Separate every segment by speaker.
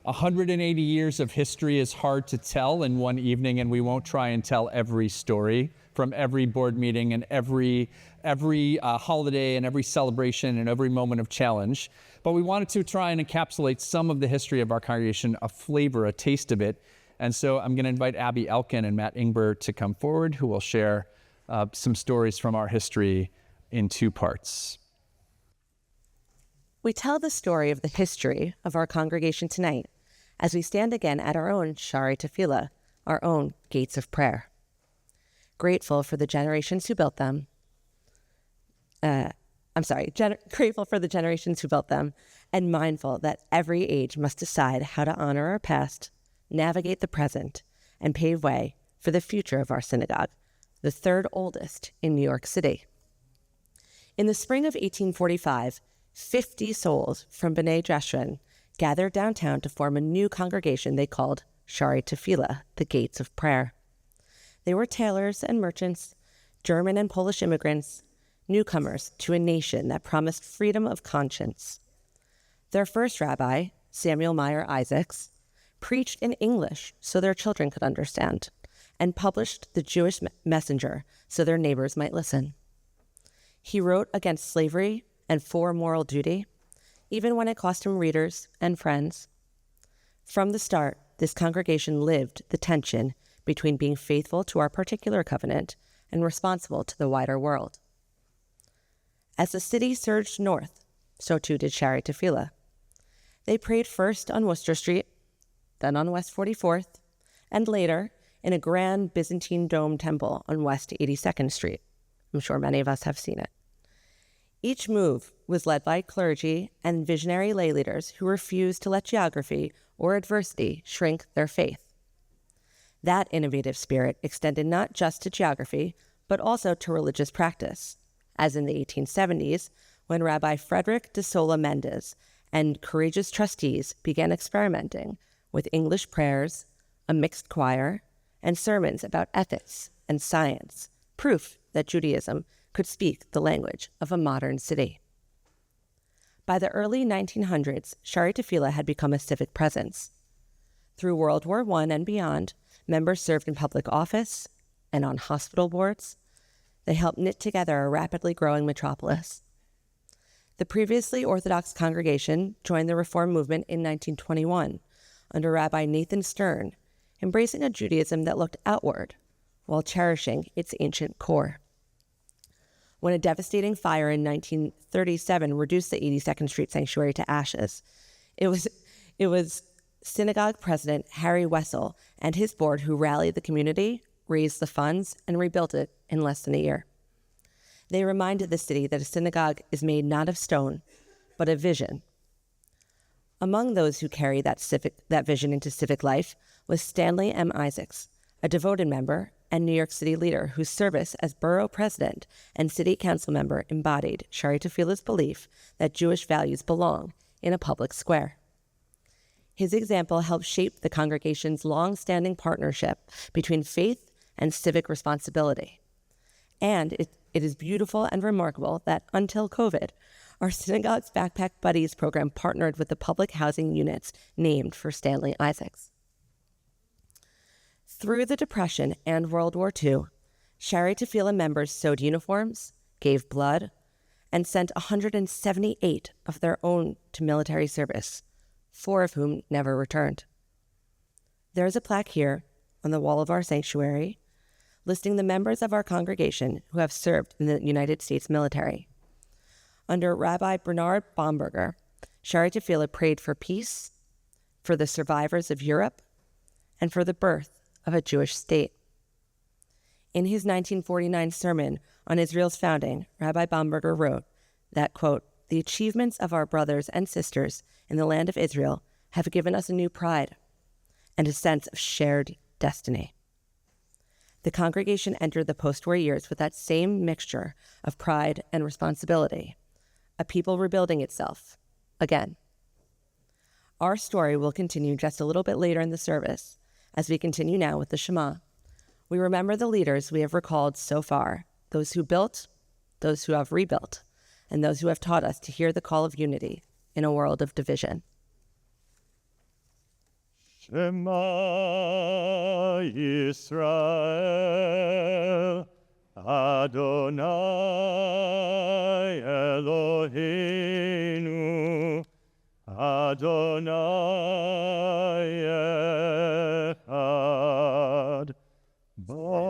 Speaker 1: 180 years of history is hard to tell in one evening, and we won't try and tell every story from every board meeting and every holiday and every celebration and every moment of challenge. But we wanted to try and encapsulate some of the history of our congregation, a flavor, a taste of it. And so I'm going to invite Abby Elkin and Matt Ingber to come forward, who will share some stories from our history in two parts.
Speaker 2: We tell the story of the history of our congregation tonight as we stand again at our own Shaaray Tefila, our own gates of prayer. Grateful for the generations who built them. Grateful for the generations who built them, and mindful that every age must decide how to honor our past, navigate the present, and pave way for the future of our synagogue, the third oldest in New York City. In the spring of 1845, 50 souls from B'nai Jeshurun gathered downtown to form a new congregation they called Shaaray Tefila, the Gates of Prayer. They were tailors and merchants, German and Polish immigrants, newcomers to a nation that promised freedom of conscience. Their first rabbi, Samuel Meyer Isaacs, preached in English so their children could understand, and published the Jewish Messenger so their neighbors might listen. He wrote against slavery and for moral duty, even when it cost him readers and friends. From the start, this congregation lived the tension between being faithful to our particular covenant and responsible to the wider world. As the city surged north, so too did Shaaray Tefila. They prayed first on Worcester Street, then on West 44th, and later in a grand Byzantine dome temple on West 82nd Street. I'm sure many of us have seen it. Each move was led by clergy and visionary lay leaders who refused to let geography or adversity shrink their faith. That innovative spirit extended not just to geography, but also to religious practice, as in the 1870s, when Rabbi Frederick de Sola Mendez and courageous trustees began experimenting with English prayers, a mixed choir, and sermons about ethics and science, proof that Judaism could speak the language of a modern city. By the early 1900s, Shaaray Tefila had become a civic presence. Through World War I and beyond, members served in public office and on hospital boards. They helped knit together a rapidly growing metropolis. The previously Orthodox congregation joined the Reform movement in 1921 under Rabbi Nathan Stern, embracing a Judaism that looked outward while cherishing its ancient core. When a devastating fire in 1937 reduced the 82nd Street Sanctuary to ashes, it was synagogue president Harry Wessel and his board who rallied the community, raised the funds, and rebuilt it in less than a year. They reminded the city that a synagogue is made not of stone, but of vision. Among those who carried that vision into civic life was Stanley M. Isaacs, a devoted member and New York City leader whose service as borough president and city council member embodied Shaaray Tefila's belief that Jewish values belong in a public square. His example helped shape the congregation's long-standing partnership between faith and civic responsibility. And it is beautiful and remarkable that until COVID, our Synagogue's Backpack Buddies program partnered with the public housing units named for Stanley Isaacs. Through the Depression and World War II, Shaaray Tefila members sewed uniforms, gave blood, and sent 178 of their own to military service, 4 of whom never returned. There is a plaque here on the wall of our sanctuary listing the members of our congregation who have served in the United States military. Under Rabbi Bernard Bomberger, Shaaray Tefila prayed for peace, for the survivors of Europe, and for the birth of a Jewish state. In his 1949 sermon on Israel's founding, Rabbi Bomberger wrote that, quote, "The achievements of our brothers and sisters in the land of Israel have given us a new pride and a sense of shared destiny." The congregation entered the post-war years with that same mixture of pride and responsibility, a people rebuilding itself again. Our story will continue just a little bit later in the service as we continue now with the Shema. We remember the leaders we have recalled so far, those who built, those who have rebuilt, and those who have taught us to hear the call of unity in a world of division.
Speaker 3: Shema Yisrael, Adonai Eloheinu, Adonai Echad.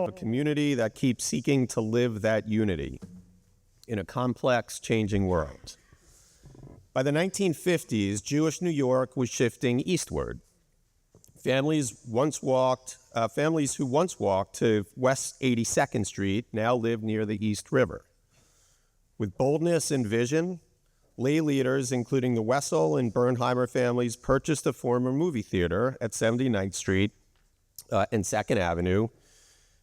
Speaker 4: A community that keeps seeking to live that unity in a complex, changing world. By the 1950s, Jewish New York was shifting eastward. Families who once walked to West 82nd Street now live near the East River. With boldness and vision, lay leaders, including the Wessel and Bernheimer families, purchased a former movie theater at 79th Street and 2nd Avenue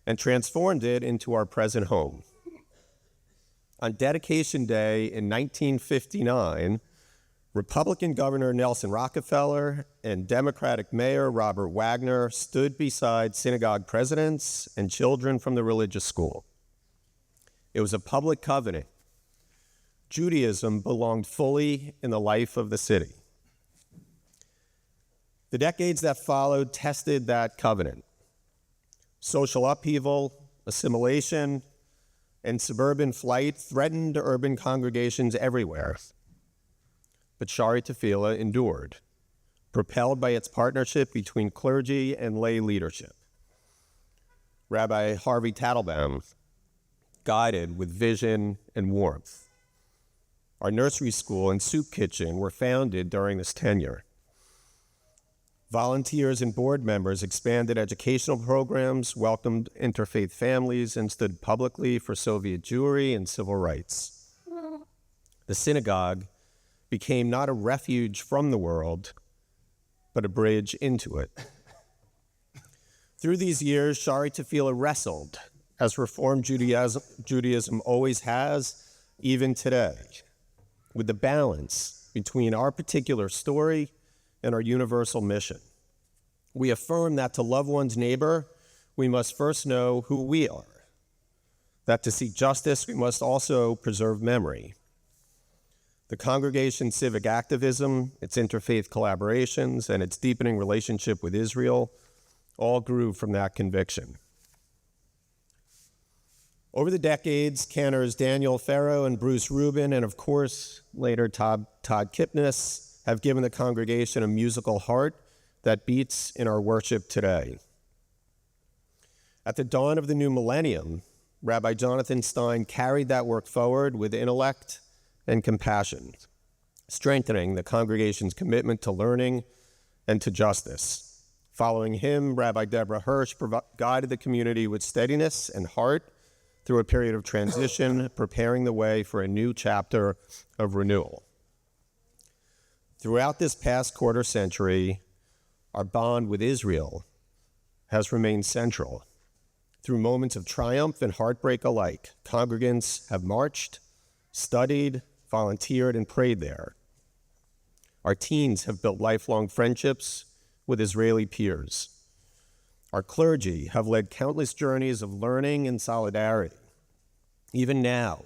Speaker 4: and transformed it into our present home. On Dedication Day in 1959, Republican Governor Nelson Rockefeller and Democratic Mayor Robert Wagner stood beside synagogue presidents and children from the religious school. It was a public covenant. Judaism belonged fully in the life of the city. The decades that followed tested that covenant. Social upheaval, assimilation, and suburban flight threatened urban congregations everywhere. But Shaaray Tefila endured, propelled by its partnership between clergy and lay leadership. Rabbi Harvey Tattlebaum guided with vision and warmth. Our nursery school and soup kitchen were founded during this tenure. Volunteers and board members expanded educational programs, welcomed interfaith families, and stood publicly for Soviet Jewry and civil rights. The synagogue became not a refuge from the world, but a bridge into it. Through these years, Shaaray Tefila wrestled, as Reform Judaism always has, even today, with the balance between our particular story and our universal mission. We affirm that to love one's neighbor, we must first know who we are. That to seek justice, we must also preserve memory. The congregation's civic activism, its interfaith collaborations, and its deepening relationship with Israel all grew from that conviction. Over the decades, cantors Daniel Farrow and Bruce Rubin, and of course, later Todd Kipnis, have given the congregation a musical heart that beats in our worship today. At the dawn of the new millennium, Rabbi Jonathan Stein carried that work forward with intellect and compassion, strengthening the congregation's commitment to learning and to justice. Following him, Rabbi Deborah Hirsch guided the community with steadiness and heart through a period of transition, preparing the way for a new chapter of renewal. Throughout this past quarter century, our bond with Israel has remained central. Through moments of triumph and heartbreak alike, congregants have marched, studied, volunteered, and prayed there. Our teens have built lifelong friendships with Israeli peers. Our clergy have led countless journeys of learning and solidarity. Even now,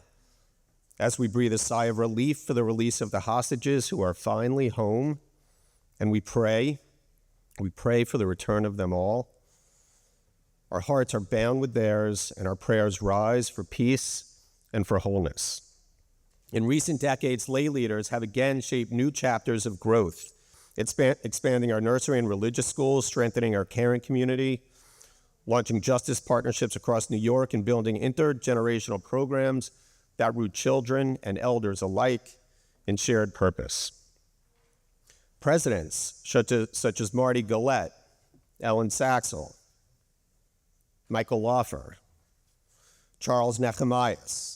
Speaker 4: as we breathe a sigh of relief for the release of the hostages who are finally home, and we pray for the return of them all, our hearts are bound with theirs, and our prayers rise for peace and for wholeness. In recent decades, lay leaders have again shaped new chapters of growth, expanding our nursery and religious schools, strengthening our caring community, launching justice partnerships across New York, and building intergenerational programs that root children and elders alike in shared purpose. Presidents such as Marty Gillette, Ellen Saxel, Michael Laufer, Charles Nehemias,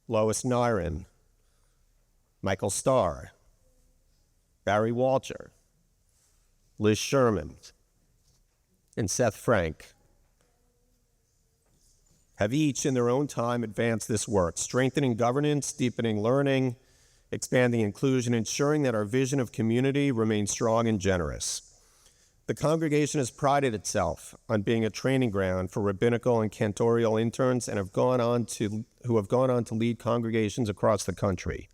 Speaker 4: Lois Nyron, Michael Starr, Barry Walcher, Liz Sherman, and Seth Frank have each in their own time advanced this work, strengthening governance, deepening learning, expanding inclusion, ensuring that our vision of community remains strong and generous. The congregation has prided itself on being a training ground for rabbinical and cantorial interns who have gone on to lead congregations across the country.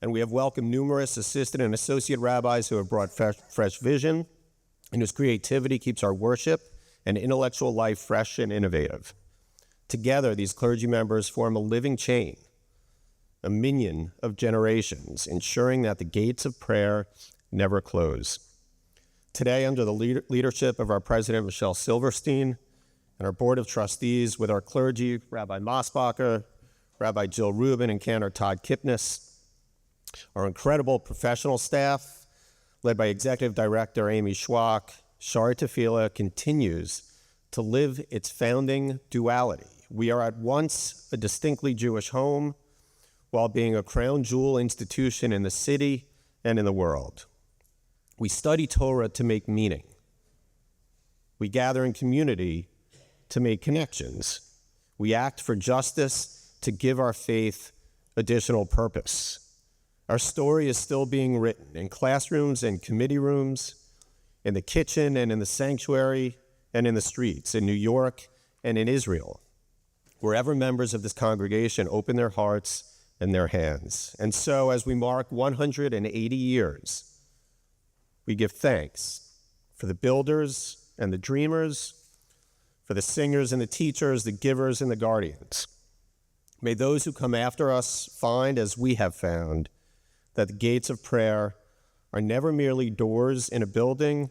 Speaker 4: And we have welcomed numerous assistant and associate rabbis who have brought fresh vision and whose creativity keeps our worship and intellectual life fresh and innovative. Together, these clergy members form a living chain, a minion of generations, ensuring that the gates of prayer never close. Today, under the leadership of our President, Michelle Silverstein, and our Board of Trustees, with our clergy, Rabbi Mosbacher, Rabbi Jill Rubin, and Cantor Todd Kipnis, our incredible professional staff, led by Executive Director Amy Schwach, Shaaray Tefila continues to live its founding duality. We are at once a distinctly Jewish home, while being a crown jewel institution in the city and in the world. We study Torah to make meaning. We gather in community to make connections. We act for justice to give our faith additional purpose. Our story is still being written in classrooms and committee rooms, in the kitchen and in the sanctuary and in the streets, in New York and in Israel, wherever members of this congregation open their hearts and their hands. And so, as we mark 180 years, we give thanks for the builders and the dreamers, for the singers and the teachers, the givers and the guardians. May those who come after us find, as we have found, that the gates of prayer are never merely doors in a building,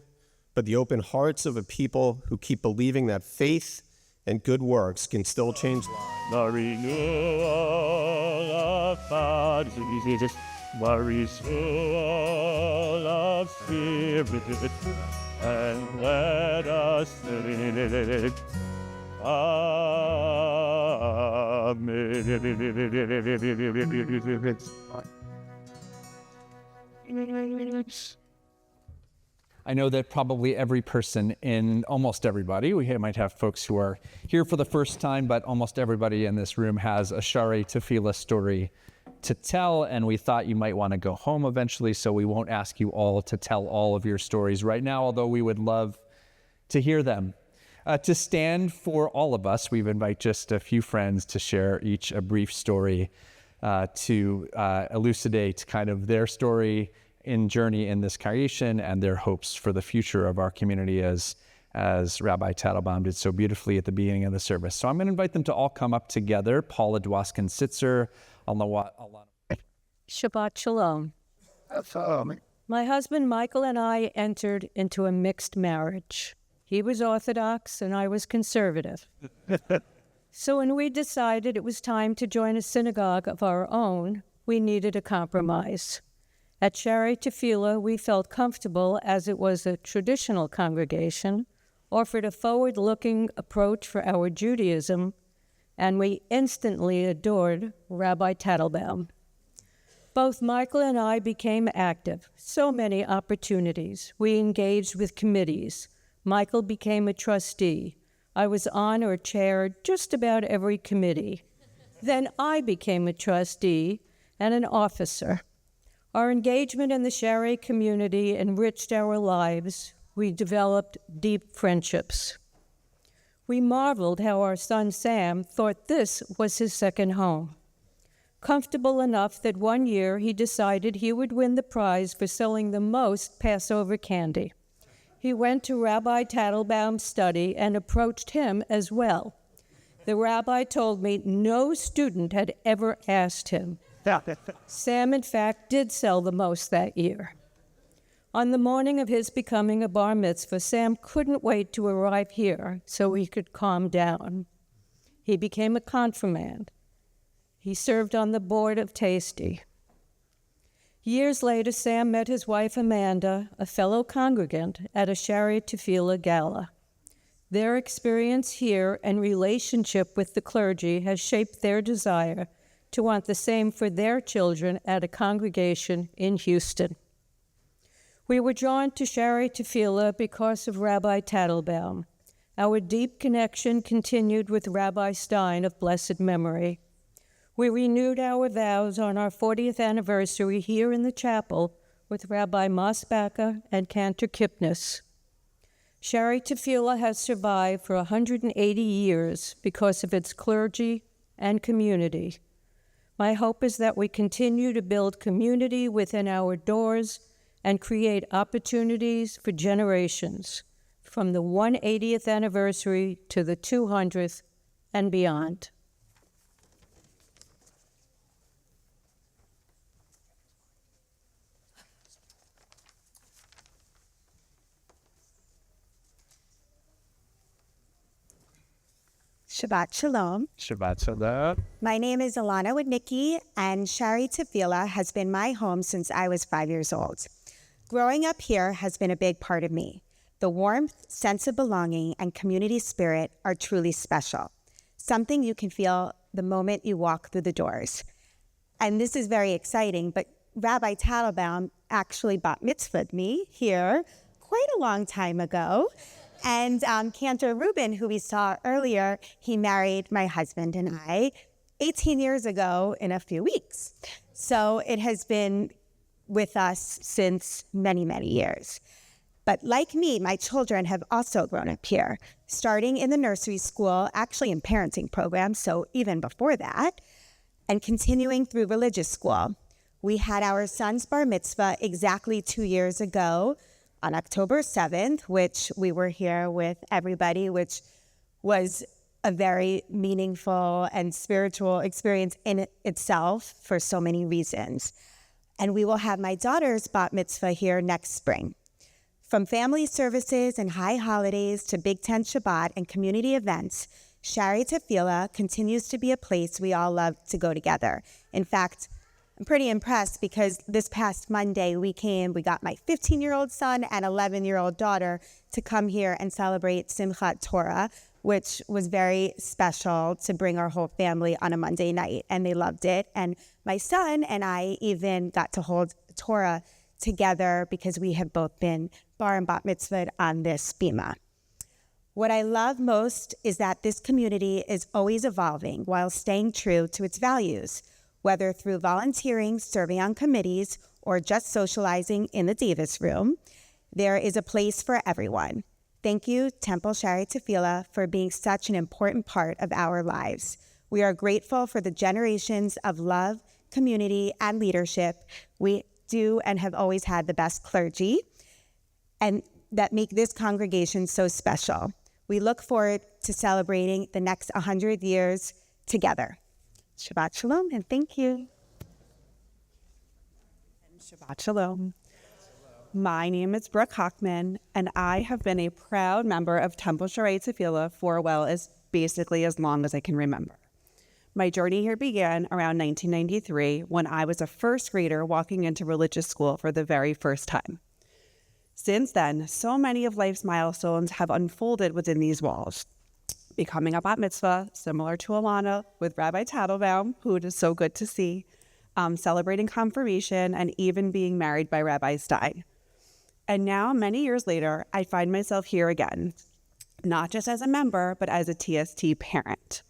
Speaker 4: but the open hearts of a people who keep believing that faith and good works can still change lives.
Speaker 3: The renewal of bodies, the renewal of spirit, and let us in it. Amen.
Speaker 1: I know that probably every person almost everybody, we might have folks who are here for the first time, but almost everybody in this room has a Shaaray Tefila story to tell, and we thought you might want to go home eventually, so we won't ask you all to tell all of your stories right now, although we would love to hear them. To stand for all of us, we've invited just a few friends to share each a brief story to elucidate kind of their story in journey in this congregation and their hopes for the future of our community, as Rabbi Tattlebaum did so beautifully at the beginning of the service. So I'm going to invite them to all come up together. Paula Dwoskin-Sitzer,
Speaker 5: Shabbat Shalom. My husband Michael and I entered into a mixed marriage. He was Orthodox and I was conservative. So when we decided it was time to join a synagogue of our own, we needed a compromise. At Shaaray Tefila, we felt comfortable as it was a traditional congregation, offered a forward-looking approach for our Judaism, and we instantly adored Rabbi Tattlebaum. Both Michael and I became active, so many opportunities. We engaged with committees. Michael became a trustee. I was on or chaired just about every committee. Then I became a trustee and an officer. Our engagement in the Shaaray community enriched our lives. We developed deep friendships. We marveled how our son Sam thought this was his second home. Comfortable enough that one year he decided he would win the prize for selling the most Passover candy. He went to Rabbi Tattlebaum's study and approached him as well. The rabbi told me no student had ever asked him. Sam, in fact, did sell the most that year. On the morning of his becoming a bar mitzvah, Sam couldn't wait to arrive here so he could calm down. He became a confirmand. He served on the board of Tasty. Years later, Sam met his wife Amanda, a fellow congregant, at a Shaaray Tefila gala. Their experience here and relationship with the clergy has shaped their desire to want the same for their children at a congregation in Houston. We were drawn to Shaaray Tefila because of Rabbi Tattlebaum. Our deep connection continued with Rabbi Stein of blessed memory. We renewed our vows on our 40th anniversary here in the chapel with Rabbi Mosbacher and Cantor Kipnis. Shaaray Tefila has survived for 180 years because of its clergy and community. My hope is that we continue to build community within our doors and create opportunities for generations from the 180th anniversary to the 200th and beyond.
Speaker 6: Shabbat Shalom.
Speaker 3: Shabbat Shalom.
Speaker 6: My name is Alana Wadnicki, and Shaaray Tefila has been my home since I was 5 years old. Growing up here has been a big part of me. The warmth, sense of belonging, and community spirit are truly special. Something you can feel the moment you walk through the doors. And this is very exciting, but Rabbi Tattlebaum actually bat mitzvahed me here quite a long time ago. And Cantor Rubin, who we saw earlier, he married my husband and I 18 years ago in a few weeks. So it has been with us since many, many years. But like me, my children have also grown up here, starting in the nursery school, actually in parenting programs, so even before that, and continuing through religious school. We had our son's bar mitzvah exactly 2 years ago, on October 7th, which we were here with everybody, which was a very meaningful and spiritual experience in itself for so many reasons. And we will have my daughter's bat mitzvah here next spring. From family services and high holidays to Big Tent Shabbat and community events, Shaaray Tefila continues to be a place we all love to go together. In fact, I'm pretty impressed because this past Monday we got my 15-year-old son and 11-year-old daughter to come here and celebrate Simchat Torah, which was very special to bring our whole family on a Monday night, and they loved it. And my son and I even got to hold Torah together because we have both been bar and bat mitzvahed on this bima. What I love most is that this community is always evolving while staying true to its values. Whether through volunteering, serving on committees, or just socializing in the Davis room, there is a place for everyone. Thank you, Temple Shaaray Tefila, for being such an important part of our lives. We are grateful for the generations of love, community, and leadership. We do and have always had the best clergy, and that make this congregation so special. We look forward to celebrating the next 100 years together. Shabbat Shalom, and thank you.
Speaker 7: Shabbat Shalom. My name is Brooke Hockman, and I have been a proud member of Temple Shaaray Tefila for, well, as basically as long as I can remember. My journey here began around 1993 when I was a first grader walking into religious school for the very first time. Since then, so many of life's milestones have unfolded within these walls. Becoming a bat mitzvah, similar to Alana, with Rabbi Tattlebaum, who it is so good to see, celebrating confirmation, and even being married by Rabbi Stein. And now, many years later, I find myself here again, not just as a member, but as a TST parent.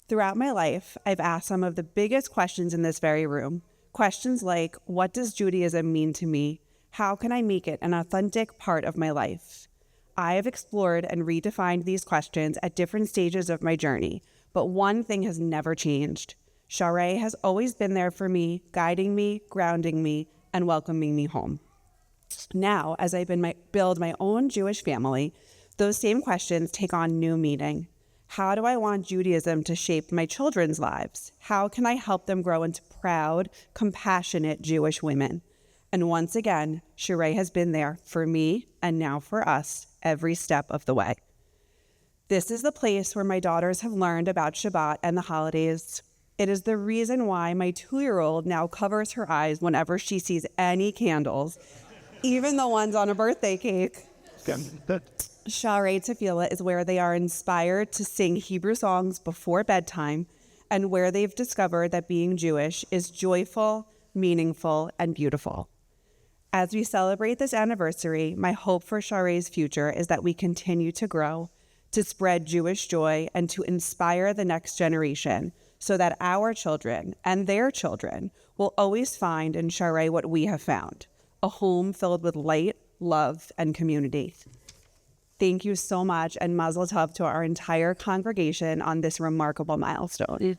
Speaker 7: Throughout my life, I've asked some of the biggest questions in this very room. Questions like, what does Judaism mean to me? How can I make it an authentic part of my life? I have explored and redefined these questions at different stages of my journey, but one thing has never changed. Shaaray has always been there for me, guiding me, grounding me, and welcoming me home. Now, as I build my own Jewish family, those same questions take on new meaning. How do I want Judaism to shape my children's lives? How can I help them grow into proud, compassionate Jewish women? And once again, Shaaray has been there for me and now for us every step of the way. This is the place where my daughters have learned about Shabbat and the holidays. It is the reason why my 2-year-old now covers her eyes whenever she sees any candles, even the ones on a birthday cake. Shaaray Tefila is where they are inspired to sing Hebrew songs before bedtime, and where they've discovered that being Jewish is joyful, meaningful, and beautiful. As we celebrate this anniversary, my hope for Shaaray's future is that we continue to grow, to spread Jewish joy, and to inspire the next generation so that our children and their children will always find in Shaaray what we have found, a home filled with light, love, and community. Thank you so much, and Mazel Tov to our entire congregation on this remarkable milestone.